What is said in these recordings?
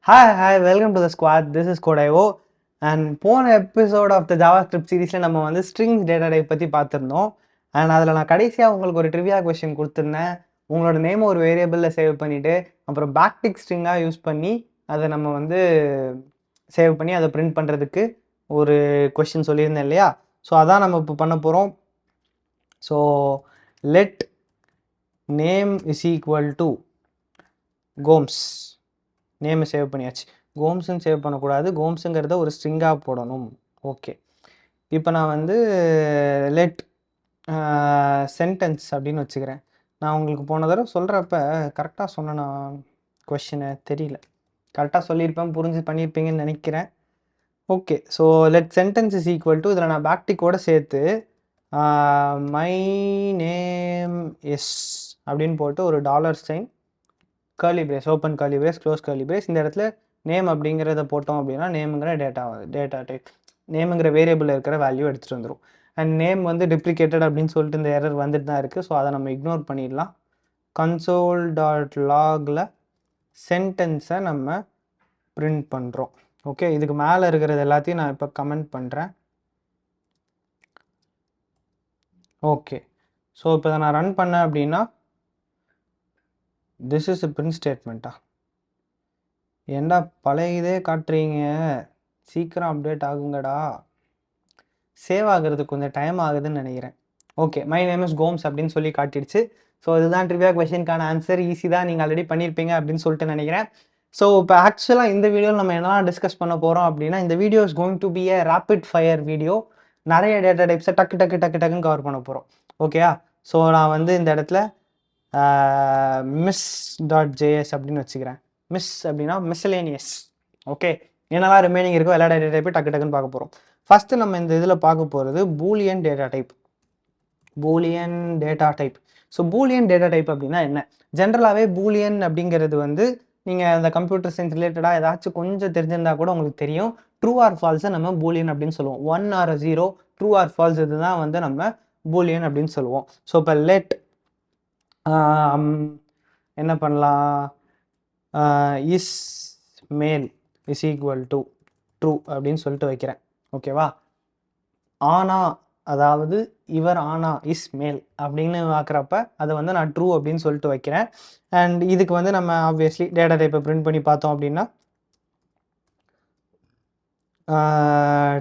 Hi, welcome to the squad. This is Code.io. And போன episode of the JavaScript சீரீஸில் நம்ம வந்து strings data type பற்றி பார்த்துருந்தோம். அண்ட் அதில் நான் கடைசியாக உங்களுக்கு ஒரு ட்ரிவியா கொஸ்டின் கொடுத்துருந்தேன். உங்களோட நேம் ஒரு வேரியபிளில் சேவ் பண்ணிவிட்டு அப்புறம் பேக்டிக் ஸ்ட்ரிங்காக யூஸ் பண்ணி அதை நம்ம வந்து சேவ் பண்ணி அதை பிரிண்ட் பண்ணுறதுக்கு ஒரு கொஸ்டின் சொல்லியிருந்தேன் இல்லையா? ஸோ அதான் நம்ம இப்போ பண்ண போகிறோம். So let name is equal to Gomes. Name save பண்ணியாச்சு. கோம்ஸ்ன்னு சேவ் பண்ணக்கூடாது, கோம்ஸுங்கிறத ஒரு ஸ்ட்ரிங்காக போடணும். ஓகே, இப்போ நான் வந்து லெட் சென்டென்ஸ் அப்படின்னு வச்சுக்கிறேன். நான் உங்களுக்கு போன தடவை சொல்கிறப்ப கரெக்டாக சொன்னேன்னா கொஷினை தெரியல, கரெக்டாக சொல்லியிருப்பேன், புரிஞ்சு பண்ணியிருப்பீங்கன்னு நினைக்கிறேன். Okay, so let sentence is equal to இதில் நான் பேக்டிக்கோடு சேர்த்து மை நேம் இஸ் அப்படின்னு போட்டு ஒரு $, curly brace, open curly brace, close curly brace. இந்த இடத்துல நேம் அப்படிங்கிறத போட்டோம் அப்படின்னா நேமுங்கிற டேட்டா டைப், நேமுங்கிற வேரியபிள் இருக்கிற வேல்யூ எடுத்துகிட்டு வந்துடும். அண்ட் நேம் வந்து டிப்ளிகேட்டட் அப்படின்னு சொல்லிட்டு இந்த எரர் வந்துட்டு தான் இருக்குது. ஸோ அதை நம்ம இக்னோர் பண்ணிடலாம். console.logல சென்டென்ஸை நம்ம பிரிண்ட் பண்ணுறோம். ஓகே, இதுக்கு மேலே இருக்கிறது எல்லாத்தையும் நான் இப்போ கமெண்ட் பண்ணுறேன். ஓகே, ஸோ இப்போ இதை நான் ரன் பண்ணேன் அப்படின்னா திஸ் இஸ் a print ஸ்டேட்மெண்ட்டா? ஏண்டா பழைய இதே காட்டுறீங்க, சீக்கிரம் அப்டேட் ஆகுங்கடா. சேவ் ஆகிறதுக்கு கொஞ்சம் டைம் ஆகுதுன்னு நினைக்கிறேன். Okay, my name is Gomes அப்படின்னு சொல்லி காட்டிடுச்சு. ஸோ இதுதான் ட்ரிவியா கொஸ்டினுக்கான ஆன்சர். ஈஸி தான், நீங்கள் ஆல்ரெடி பண்ணியிருப்பீங்க அப்படின்னு சொல்லிட்டு நினைக்கிறேன். ஸோ இப்போ ஆக்சுவலாக இந்த வீடியோவில் நம்ம என்னெல்லாம் டிஸ்கஸ் பண்ண போகிறோம் அப்படின்னா, இந்த video is going to be a rapid fire video. நிறைய டேட்டா டைப்ஸை டக்குன்னு கவர் பண்ண போகிறோம். ஓகேயா? ஸோ நான் வந்து இந்த இடத்துல miss.js அப்படின்னு வச்சுக்கிறேன். மிஸ் அப்படின்னா மிஸ்லேனியஸ். ஓகே, என்னெல்லாம் ரிமைனிங் இருக்கோ எல்லா டேட்டா டைப்பையும் டக்குன்னு பார்க்க போகிறோம். ஃபஸ்ட்டு நம்ம இந்த இதில் பார்க்க போகிறது Boolean data type. Boolean data type. So Boolean data type அப்படின்னா என்ன? ஜென்ரலாகவே பூலியன் அப்படிங்கிறது வந்து நீங்கள் அந்த கம்ப்யூட்டர் சயின்ஸ் ரிலேட்டடாக ஏதாச்சும் கொஞ்சம் தெரிஞ்சிருந்தா கூட உங்களுக்கு தெரியும். ட்ரூ ஆர் ஃபால்ஸை நம்ம பூலியன் அப்படின்னு சொல்லுவோம். 1 or 0, ட்ரூ ஆர் ஃபால்ஸ், இதுதான் வந்து நம்ம பூலியன் அப்படின்னு சொல்லுவோம். ஸோ இப்போ லெட் என்ன பண்ணலாம், இஸ் மேல் இஸ் ஈக்குவல் டு ட்ரூ அப்படின்னு சொல்லிட்டு வைக்கிறேன். ஓகேவா? ஆனா, அதாவது இவர் ஆனா இஸ் மேல் அப்படின்னு பார்க்குறப்ப அதை வந்து நான் ட்ரூ அப்படின்னு சொல்லிட்டு வைக்கிறேன். அண்ட் இதுக்கு வந்து நம்ம ஆப்வியஸ்லி டேட்டா டைப்பை பிரிண்ட் பண்ணி பார்த்தோம் அப்படின்னா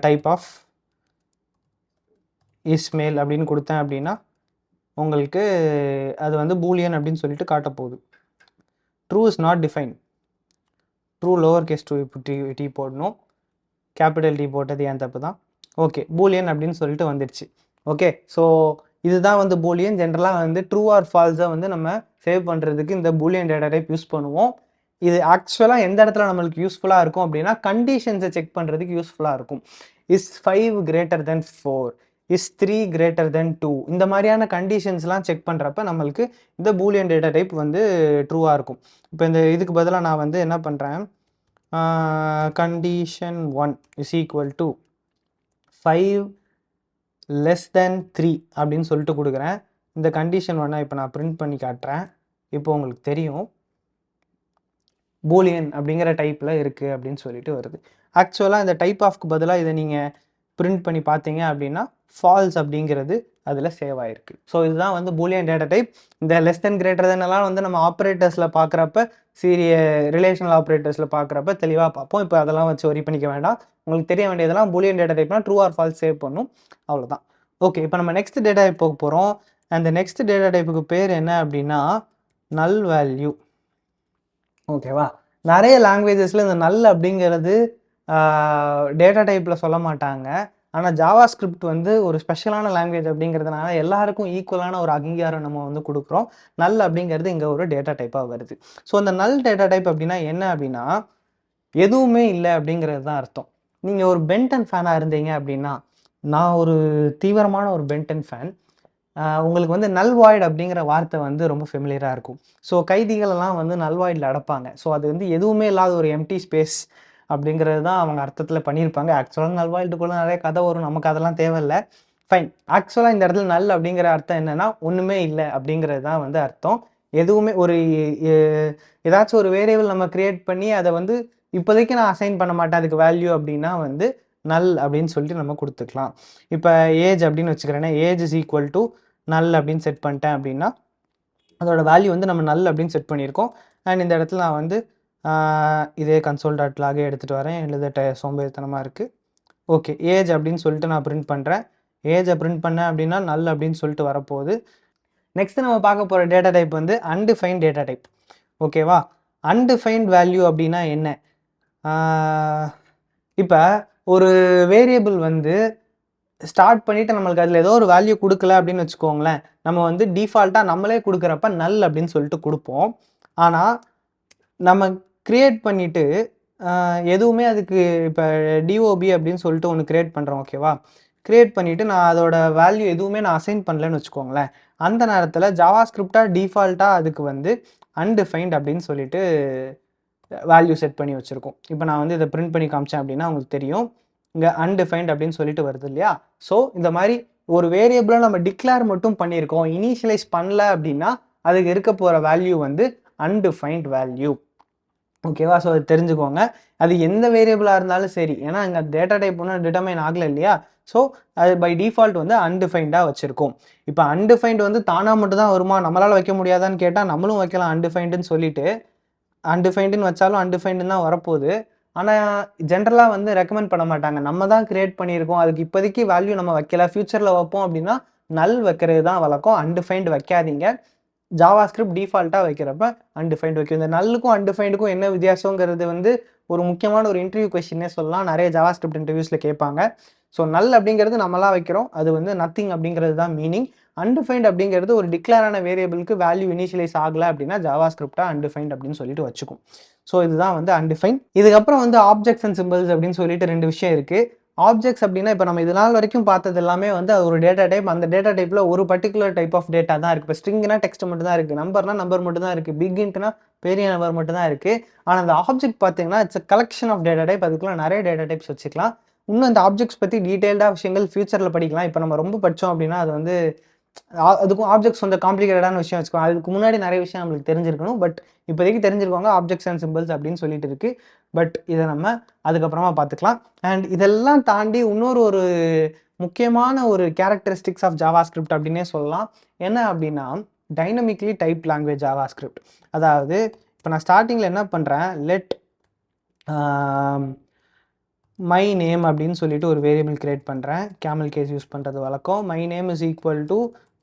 டைப் ஆஃப் இஸ் மேல் அப்படின்னு கொடுத்தேன் அப்படின்னா உங்களுக்கு அது வந்து பூலியன் அப்படின்னு சொல்லிட்டு காட்ட போகுது. True is not define. True lower case T போடணும், கேபிட்டல் டி போட்டது ஏன் தப்பு தான். ஓகே, பூலியன் அப்படின்னு சொல்லிட்டு வந்துடுச்சு. ஓகே, ஸோ இதுதான் வந்து பூலியன். ஜென்ரலாக வந்து ட்ரூ ஆர் ஃபால்ஸை வந்து நம்ம சேவ் பண்ணுறதுக்கு இந்த பூலியன் டேட்டா டைப் யூஸ் பண்ணுவோம். இது ஆக்சுவலாக எந்த இடத்துல நம்மளுக்கு யூஸ்ஃபுல்லாக இருக்கும் அப்படின்னா கண்டிஷன்ஸை செக் பண்ணுறதுக்கு யூஸ்ஃபுல்லாக இருக்கும். Is 5 greater than 4, is 3 greater than 2, இந்த மாதிரியான கண்டிஷன்ஸ்லாம் செக் பண்ணுறப்ப நம்மளுக்கு இந்த பூலியன் டேட்டா டைப் வந்து ட்ரூவாக இருக்கும். இப்போ இந்த இதுக்கு பதிலாக நான் வந்து என்ன பண்ணுறேன், condition 1 is equal to 5 less than 3 அப்படின்னு சொல்லிட்டு கொடுக்குறேன். இந்த கண்டிஷன் 1 இப்போ நான் பிரிண்ட் பண்ணி காட்டுறேன். இப்போ உங்களுக்கு தெரியும் பூலியன் அப்படிங்கிற டைப்பில் இருக்குது அப்படின்னு சொல்லிட்டு வருது. ஆக்சுவலாக இந்த டைப் ஆஃப்க்கு பதிலாக இதை நீங்கள் பிரிண்ட் பண்ணி பார்த்தீங்க அப்படின்னா ஃபால்ஸ் அப்படிங்கிறது அதில் சேவ் ஆகிருக்கு. ஸோ இதுதான் வந்து பூலியன் டேட்டா டைப். இந்த லெஸ் தென் கிரேட்டர் தென் எல்லாம் வந்து நம்ம ஆப்ரேட்டர்ஸில் பார்க்குறப்ப, ரிலேஷனல் ஆப்ரேட்டர்ஸில் பார்க்குறப்ப தெளிவாக பார்ப்போம். இப்போ அதெல்லாம் வச்சு ஒரி பண்ணிக்க வேண்டாம். உங்களுக்கு தெரிய வேண்டியதெல்லாம் பூலியன் டேட்டா டைப்னா ட்ரூ ஆர் ஃபால்ஸ் சேவ் பண்ணும், அவ்வளோதான். ஓகே, இப்போ நம்ம நெக்ஸ்ட் டேட்டா டைப் போக போகிறோம். அந்த நெக்ஸ்ட் டேட்டா டைப்புக்கு பேர் என்ன அப்படின்னா நல் வேல்யூ. ஓகேவா? நிறைய லாங்குவேஜஸில் இந்த நல் அப்படிங்கிறது டேட்டா டைப்பில் சொல்ல மாட்டாங்க. ஆனால் ஜாவா ஸ்கிரிப்ட் வந்து ஒரு ஸ்பெஷலான லாங்குவேஜ் அப்படிங்கிறதுனால எல்லாருக்கும் ஈக்குவலான ஒரு அங்கீகாரம் நம்ம வந்து கொடுக்குறோம். நல் அப்படிங்கிறது இங்கே ஒரு டேட்டா டைப்பாக வருது. ஸோ அந்த நல் டேட்டா டைப் அப்படின்னா என்ன அப்படின்னா எதுவுமே இல்லை அப்படிங்கிறது தான் அர்த்தம். நீங்கள் ஒரு பென்டன் ஃபேனாக இருந்தீங்க அப்படின்னா, நான் ஒரு தீவிரமான ஒரு பென்டன் ஃபேன், உங்களுக்கு வந்து நல் வாய்ட் அப்படிங்கிற வார்த்தை வந்து ரொம்ப ஃபெமிலியராக இருக்கும். ஸோ கைதிகளெல்லாம் வந்து நல் வாய்டில் அடைப்பாங்க. ஸோ அது வந்து எதுவுமே இல்லாத ஒரு எம்டி ஸ்பேஸ் அப்படிங்கிறது தான் அவங்க அர்த்தத்தில் பண்ணியிருப்பாங்க. ஆக்சுவலாக நல் வாய்டுக்குள்ளே நிறைய கதை வரும், நமக்கு அதெல்லாம் தேவையில்லை. ஃபைன். ஆக்சுவலாக இந்த இடத்துல நல் அப்படிங்கிற அர்த்தம் என்னென்னா ஒன்றுமே இல்லை அப்படிங்கிறது தான் வந்து அர்த்தம். எதுவுமே ஒரு ஏதாச்சும் ஒரு வேரியபிள் நம்ம க்ரியேட் பண்ணி அதை வந்து இப்போதைக்கு நான் அசைன் பண்ண மாட்டேன் அதுக்கு வேல்யூ அப்படின்னா வந்து நல் அப்படின்னு சொல்லிட்டு நம்ம கொடுத்துக்கலாம். இப்போ ஏஜ் அப்படின்னு வச்சுக்கிறேன்னா age is equal to null அப்படின்னு செட் பண்ணிட்டேன் அப்படின்னா அதோட வேல்யூ வந்து நம்ம நல் அப்படின்னு செட் பண்ணியிருக்கோம். அண்ட் இந்த இடத்துல நான் வந்து இதே கன்சோல் டாட் லாகே எடுத்துகிட்டு வரேன், எழுத சோம்பேறித்தனமாக இருக்குது. ஓகே, ஏஜ் அப்படின்னு சொல்லிட்டு நான் பிரிண்ட் பண்ணுறேன். ஏஜை பிரிண்ட் பண்ணேன் அப்படின்னா நல் அப்படின்னு சொல்லிட்டு வரப்போகுது. நெக்ஸ்ட் நம்ம பார்க்க போகிற டேட்டா டைப் வந்து அன்டிஃபைன்ட் டேட்டா டைப். ஓகேவா? அன்டிஃபைன்ட் வேல்யூ அப்படின்னா என்ன? இப்போ ஒரு வேரியபிள் வந்து ஸ்டார்ட் பண்ணிவிட்டு நம்மளுக்கு அதில் ஏதோ ஒரு வேல்யூ கொடுக்கல அப்படின்னு வச்சுக்கோங்களேன், நம்ம வந்து டிஃபால்ட்டாக நம்மளே கொடுக்குறப்ப நல் அப்படின்னு சொல்லிட்டு கொடுப்போம். ஆனால் நம்ம க்ரியேட் பண்ணிவிட்டு எதுவுமே அதுக்கு இப்போ டிஓபி அப்படின்னு சொல்லிட்டு ஒன்று க்ரியேட் பண்ணுறோம். ஓகேவா? க்ரியேட் பண்ணிவிட்டு நான் அதோட வேல்யூ எதுவுமே நான் அசைன் பண்ணலன்னு வச்சுக்கோங்களேன், அந்த நேரத்தில் ஜாவா ஸ்கிரிப்டாக டிஃபால்ட்டாக அதுக்கு வந்து அன்டிஃபைன்ட் அப்படின்னு சொல்லிட்டு வேல்யூ செட் பண்ணி வச்சுருக்கோம். இப்போ நான் வந்து இதை பிரிண்ட் பண்ணி காமிச்சேன் அப்படின்னா உங்களுக்கு தெரியும், இங்கே அன்டிஃபைன்ட் அப்படின்னு சொல்லிட்டு வருது இல்லையா? ஸோ இந்த மாதிரி ஒரு வேரியபிளை நம்ம டிக்ளேர் மட்டும் பண்ணியிருக்கோம், இனிஷியலைஸ் பண்ணல அப்படின்னா அதுக்கு இருக்க போகிற வேல்யூ வந்து அன்டிஃபைன்ட் வேல்யூ. ஓகேவா? ஸோ அது தெரிஞ்சுக்கோங்க. அது எந்த வேரியபிளாக இருந்தாலும் சரி, ஏன்னா இங்கே டேட்டா டைப் ஒன்றும் டிட்டர்மைன் ஆகலை இல்லையா? ஸோ அது பை டிஃபால்ட் வந்து அன்டிஃபைன்டாக வச்சுருக்கோம். இப்போ அன்டிஃபைன்ட் வந்து தானாக மட்டும் தான் வருமா, நம்மளால் வைக்க முடியாதான்னு கேட்டால் நம்மளும் வைக்கலாம் அன்டிஃபைன்டுன்னு சொல்லிட்டு. அன்டிஃபைன்டுன்னு வச்சாலும் அன்டிஃபைன்டுன்னு தான் வரப்போகுது. ஆனால் ஜென்ரலாக வந்து ரெக்கமெண்ட் பண்ண மாட்டாங்க. நம்ம தான் கிரியேட் பண்ணியிருக்கோம், அதுக்கு இப்போதைக்கு வேல்யூ நம்ம வைக்கல, ஃபியூச்சரில் வைப்போம் அப்படின்னா நல் வைக்கிறது தான் வழக்கம். அன்டிஃபைன்டு வைக்காதீங்க. ஜாவா ஸ்கிரிப்ட் டிஃபால்ட்டாக வைக்கிறப்ப அன்டிஃபைன்டு வைக்கும். இந்த நல்லுக்கும் அன்டிஃபைண்டுக்கும் என்ன வித்தியாசங்கிறது வந்து ஒரு முக்கியமான ஒரு இன்டர்வியூ கொஸ்டினே சொல்லலாம். நிறைய ஜாவா ஸ்கிரிப்ட் இன்டர்வியூஸில் கேட்பாங்க. ஸோ நல் அப்படிங்கிறது நம்மளாம் வைக்கிறோம், அது வந்து நத்திங் அப்படிங்கிறது தான் மீனிங். அன்டிஃபைன்ட் அப்படிங்கிறது ஒரு டிக்ளேரான வேரியபிளுக்கு வேல்யூ இனிஷியலைஸ் ஆகலை அப்படின்னா ஜாவா ஸ்கிரிப்டாக அன்டிஃபைன்ட் அப்படின்னு சொல்லிட்டு வச்சுக்கும். ஸோ இதுதான் வந்து அன்டிஃபைன். இதுக்கப்புறம் வந்து ஆப்ஜெக்ட்ஸ் அண்ட் சிம்பிள்ஸ் அப்படின்னு சொல்லிட்டு 2 விஷயம் இருக்குது. ஆப்ஜெக்ட்ஸ் அப்படின்னா இப்போ நம்ம இது நாள் வரைக்கும் பார்த்தது எல்லாமே வந்து அது ஒரு டேட்டா டைப். அந்த டேட்டா டைப்பில் ஒரு பர்டிகுலர் டைப் ஆஃப் டேட்டா தான் இருக்குது. இப்போ ஸ்ட்ரிங்னா டெக்ஸ்ட் மட்டும் தான் இருக்குது, நம்பர்னா நம்பர் மட்டும் தான் இருக்குது, பிக் இன்ட்னா பெரிய நம்பர் மட்டும் தான் இருக்குது. ஆனால் அந்த ஆப்ஜெக்ட் பார்த்தீங்கன்னா it's collection of data type. அதுக்குள்ள நிறைய டேட்டா டைப்ஸ் வச்சுக்கலாம். இன்னும் அந்த ஆப்ஜெக்ட்ஸ் பற்றி டீட்டெயில்டாக விஷயங்கள் ஃபியூச்சரில் படிக்கலாம். இப்போ நம்ம ரொம்ப படித்தோம் அப்படின்னா அது வந்து அதுக்கும் ஆப்ஜெக்ட்ஸ் வந்து காம்ப்ளிகேட்டடான விஷயம் வச்சுக்கோங்க. அதுக்கு முன்னாடி நிறைய விஷயம் நம்மளுக்கு தெரிஞ்சிருக்கணும். பட் இப்போதைக்கு தெரிஞ்சிருக்கோங்க ஆப்ஜெக்ட்ஸ் அண்ட் சிம்பிள்ஸ் அப்படின்னு சொல்லிட்டு இருக்குது. பட் இதை நம்ம அதுக்கப்புறமா பார்த்துக்கலாம். அண்ட் இதெல்லாம் தாண்டி இன்னொரு ஒரு முக்கியமான ஒரு கேரக்டரிஸ்டிக்ஸ் ஆஃப் ஜாவா ஸ்கிரிப்ட் அப்படின்னே சொல்லலாம். என்ன அப்படின்னா dynamically type language Java script. அதாவது இப்போ நான் ஸ்டார்டிங்கில் என்ன பண்ணுறேன், லெட் மை நேம் அப்படின்னு சொல்லிட்டு ஒரு வேரியபிள் கிரியேட் பண்ணுறேன். கேமல் கேஸ் யூஸ் பண்ணுறது வழக்கம். My name is equal to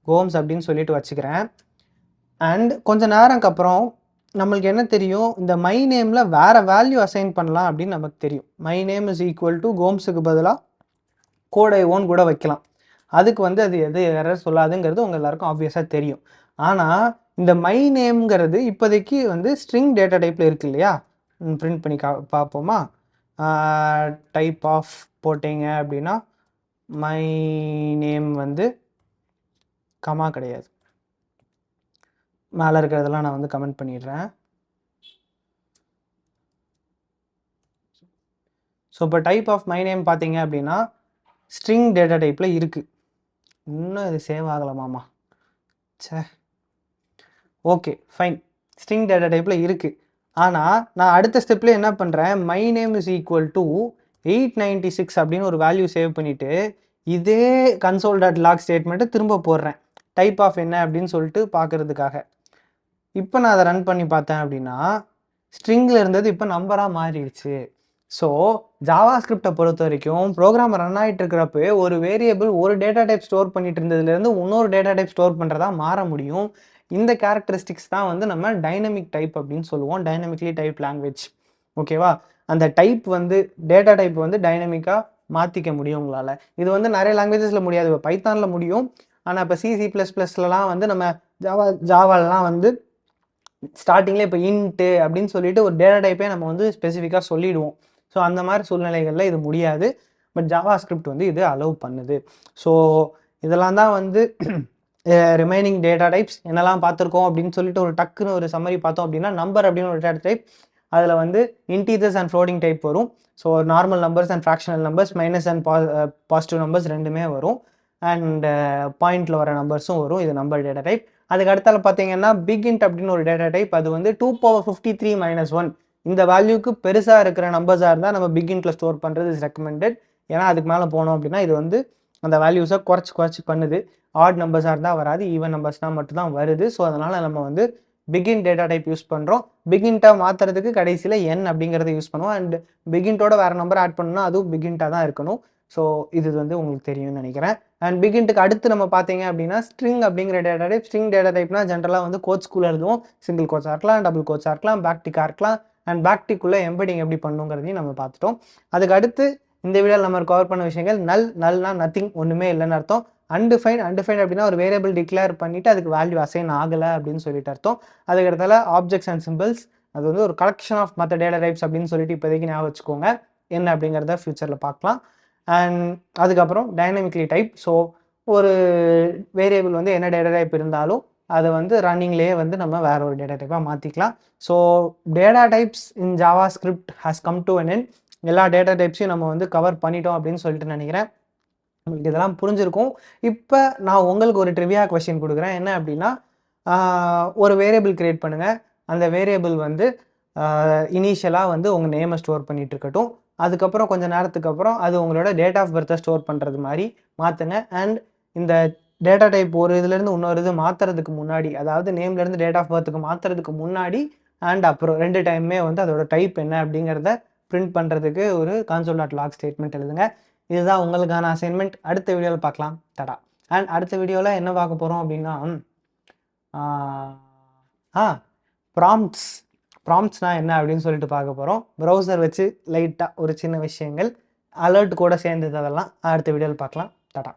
Gomes அப்படின்னு சொல்லிட்டு வச்சுக்கிறேன். அண்ட் கொஞ்சம் நேரம்க்கு அப்புறம் நம்மளுக்கு என்ன தெரியும், இந்த மை நேமில் வேறு வேல்யூ அசைன் பண்ணலாம் அப்படின்னு நமக்கு தெரியும். My name is equal to கோம்ஸுக்கு பதிலாக கோடை ஓன் கூட வைக்கலாம். அதுக்கு வந்து அது எது எரர் சொல்லாதுங்கிறது உங்கள் எல்லாருக்கும் ஆப்வியஸாக தெரியும். ஆனால் இந்த மை நேம்ங்கிறது இப்போதைக்கு வந்து ஸ்ட்ரிங் டேட்டா டைப்பில் இருக்குது இல்லையா? பிரிண்ட் பண்ணி பார்ப்போமா? டைப் ஆஃப் போட்டிங்க அப்படின்னா மை நேம் வந்து கமா கிடையாது, மேலே இருக்கிறதெல்லாம் நான் வந்து கமெண்ட் பண்ணிடுறேன். ஸோ இப்போ டைப் ஆஃப் மை நேம் பார்த்தீங்க அப்படின்னா ஸ்ட்ரிங் டேட்டா டைப்பில் இருக்குது. இன்னும் இது சேவ் ஆகலாமாமா? சே, ஓகே ஃபைன், ஸ்ட்ரிங் டேட்டா டைப்பில் இருக்குது. ஆனால் நான் அடுத்த ஸ்டெப்பில் என்ன பண்ணுறேன், my name is equal to 896 அப்படின்னு ஒரு வேல்யூ சேவ் பண்ணிவிட்டு இதே கன்சோல் டாட் லாக் ஸ்டேட்மெண்ட்டை திரும்ப போடுறேன், டைப் ஆஃப் என்ன அப்படின்னு சொல்லிட்டு பார்க்குறதுக்காக. இப்போ நான் அதை ரன் பண்ணி பார்த்தேன் அப்படின்னா ஸ்ட்ரிங்கில் இருந்தது இப்போ நம்பராக மாறிடுச்சு. ஸோ ஜாவா ஸ்கிரிப்டை பொறுத்த வரைக்கும் ப்ரோக்ராம் ரன் ஆகிட்டு இருக்கிறப்ப ஒரு வேரியபிள் ஒரு டேட்டா டைப் ஸ்டோர் பண்ணிட்டு இருந்ததுலேருந்து இன்னொரு டேட்டா டைப் ஸ்டோர் பண்ணுறதா மாற முடியும். இந்த கேரக்டரிஸ்டிக்ஸ் தான் வந்து நம்ம டைனமிக் டைப் அப்படின்னு சொல்லுவோம், டைனமிக்லி டைப் லாங்குவேஜ். ஓகேவா? அந்த டைப் வந்து டேட்டா டைப் வந்து டைனமிக்காக மாற்றிக்க முடியும் உங்களால். இது வந்து நிறைய லாங்குவேஜஸில் முடியாது. இப்போ பைத்தானில் முடியும், ஆனால் இப்போ C++லாம் வந்து நம்ம ஜாவாலலாம் வந்து ஸ்டார்டிங்கில் இப்போ இன்ட்டு அப்படின்னு சொல்லிட்டு ஒரு டேட்டா டைப்பே நம்ம வந்து ஸ்பெசிஃபிக்காக சொல்லிடுவோம். ஸோ அந்த மாதிரி சூழ்நிலைகளில் இது முடியாது. பட் ஜாவா ஸ்கிரிப்ட் வந்து இது அலோவ் பண்ணுது. ஸோ இதெல்லாம் தான் வந்து ரிமைனிங் டேட்டா டைப்ஸ் என்னெல்லாம் பார்த்துருக்கோம் அப்படின்னு சொல்லிட்டு ஒரு டக்குன்னு ஒரு சம்மரி பார்த்தோம் அப்படின்னா நம்பர் அப்படின்னு ஒரு டேட்டா டைப், அதில் வந்து இன்டீஜர்ஸ் அண்ட் ஃப்ளோட்டிங் டைப் வரும். So normal numbers and fractional numbers, minus and positive numbers ரெண்டுமே வரும். அண்ட் பாயிண்டில் வர நம்பர்ஸும் வரும். இது நம்பர் டேட்டா டைப். அதுக்கு அடுத்தால பார்த்தீங்கன்னா பிக் இன்ட் அப்படின்னு ஒரு டேட்டா டைப், அது வந்து 2 power 53 - 1 இந்த வேல்யூக்கு பெருசாக இருக்கிற நம்பர்ஸாக இருந்தால் நம்ம பிகின்ல ஸ்டோர் பண்ணுறது இஸ் ரெக்கமெண்டட். ஏன்னா அதுக்கு மேலே போனோம் அப்படின்னா இது வந்து அந்த வேல்யூஸை குறைச்சி பண்ணுது. ஆட் நம்பர்ஸாக இருந்தால் வராது, ஈவன் நம்பர்ஸ்னால் மட்டும்தான் வருது. ஸோ அதனால் நம்ம வந்து பிகின் டேட்டா டைப் யூஸ் பண்ணுறோம். பிகின்ட்டை மாற்றுறதுக்கு கடைசியில் n அப்படிங்கிறத யூஸ் பண்ணுவோம். அண்ட் பிகின்ட்டோட வேறு நம்பர் ஆட் பண்ணணும்னா அதுவும் பிகின்ட்டாக தான் இருக்கணும். ஸோ இது வந்து உங்களுக்கு தெரியும்னு நினைக்கிறேன். அண்ட் பிகின்ட்டுக்கு அடுத்து நம்ம பார்த்தீங்க அப்படின்னா ஸ்ட்ரிங் அப்படிங்கிற டேட்டா டைப். ஸ்ட்ரிங் டேட்டா டைப்னா ஜென்ரலாக வந்து கோட்ஸ்குள்ளே எழுதுவோம். சிங்கிள் கோட்ஸாக இருக்கலாம், டபுள் கோட்ஸாக இருக்கலாம், பேக்டிக்காக இருக்கலாம். அண்ட் பேக்டிக்குள்ளே எம்பெடிங் எப்படி பண்ணுங்கிறதையும் நம்ம பார்த்துட்டோம். அதுக்கு அடுத்து இந்த வீடியோவில் நம்ம கவர் பண்ண விஷயங்கள் நல்னா நத்திங், ஒன்றுமே இல்லைன்னு அர்த்தம். அன்டிஃபைன் அப்படின்னா ஒரு வேரியபிள் டிக்ளேர் பண்ணிவிட்டு அதுக்கு வேல்யூ அசைன் ஆகலை அப்படின்னு சொல்லிட்டு அர்த்தம். அதுக்கடுத்தால ஆப்ஜெக்ட்ஸ் அண்ட் சிம்பிள்ஸ், அது வந்து ஒரு கலெக்ஷன் ஆஃப் மற்ற டேட்டா டைப்ஸ் அப்படின்னு சொல்லிட்டு இப்போதைக்கு ஞாபகம் வச்சுக்கோங்க. என்ன அப்படிங்கிறத ஃபியூச்சரில் பார்க்கலாம். அண்ட் அதுக்கப்புறம் டைனமிக்லி டைப். ஸோ ஒரு வேரியபிள் வந்து என்ன டேட்டா டைப் இருந்தாலும் அதை வந்து ரன்னிங்லேயே வந்து நம்ம வேற ஒரு டேட்டா டைப்பாக மாற்றிக்கலாம். So data types in Java script has come to an end. எல்லா டேட்டா டைப்ஸையும் நம்ம வந்து கவர் பண்ணிட்டோம் அப்படின்னு சொல்லிட்டு நினைக்கிறேன். உங்களுக்கு இதெல்லாம் புரிஞ்சிருக்கும். இப்போ நான் உங்களுக்கு ஒரு ட்ரிவியா கொஸ்டின் கொடுக்குறேன். என்ன அப்படின்னா, ஒரு வேரியபிள் கிரியேட் பண்ணுங்கள். அந்த வேரியபிள் வந்து இனிஷியலாக வந்து உங்கள் நேமை ஸ்டோர் பண்ணிட்டு இருக்கட்டும். அதுக்கப்புறம் கொஞ்சம் நேரத்துக்கு அப்புறம் அது உங்களோட டேட் ஆஃப் பர்த்தை ஸ்டோர் பண்ணுறது மாதிரி மாற்றுங்க. அண்ட் இந்த டேட்டா டைப் ஒரு இதுலேருந்து இன்னொரு இது மாற்றுறதுக்கு முன்னாடி, அதாவது நேம்லேருந்து டேட் ஆஃப் பர்த்துக்கு மாற்றுறதுக்கு முன்னாடி அண்ட் அப்புறம் 2 டைமுமே வந்து அதோட டைப் என்ன அப்படிங்கிறத பிரிண்ட் பண்ணுறதுக்கு ஒரு console.log ஸ்டேட்மெண்ட் எழுதுங்க. இதுதான் உங்களுக்கான அசைன்மெண்ட். அடுத்த வீடியோவில் பார்க்கலாம். தடா. அண்ட் அடுத்த வீடியோவில் என்ன பார்க்க போகிறோம் அப்படின்னா ப்ராம்ப்ட்ஸ்னா என்ன அப்படின்னு சொல்லிட்டு பார்க்க போகிறோம். ப்ரௌசர் வச்சு லைட்டாக ஒரு சின்ன விஷயங்கள், அலர்ட் கூட சேர்ந்தது, அதெல்லாம் அடுத்த வீடியோவில் பார்க்கலாம். தடா.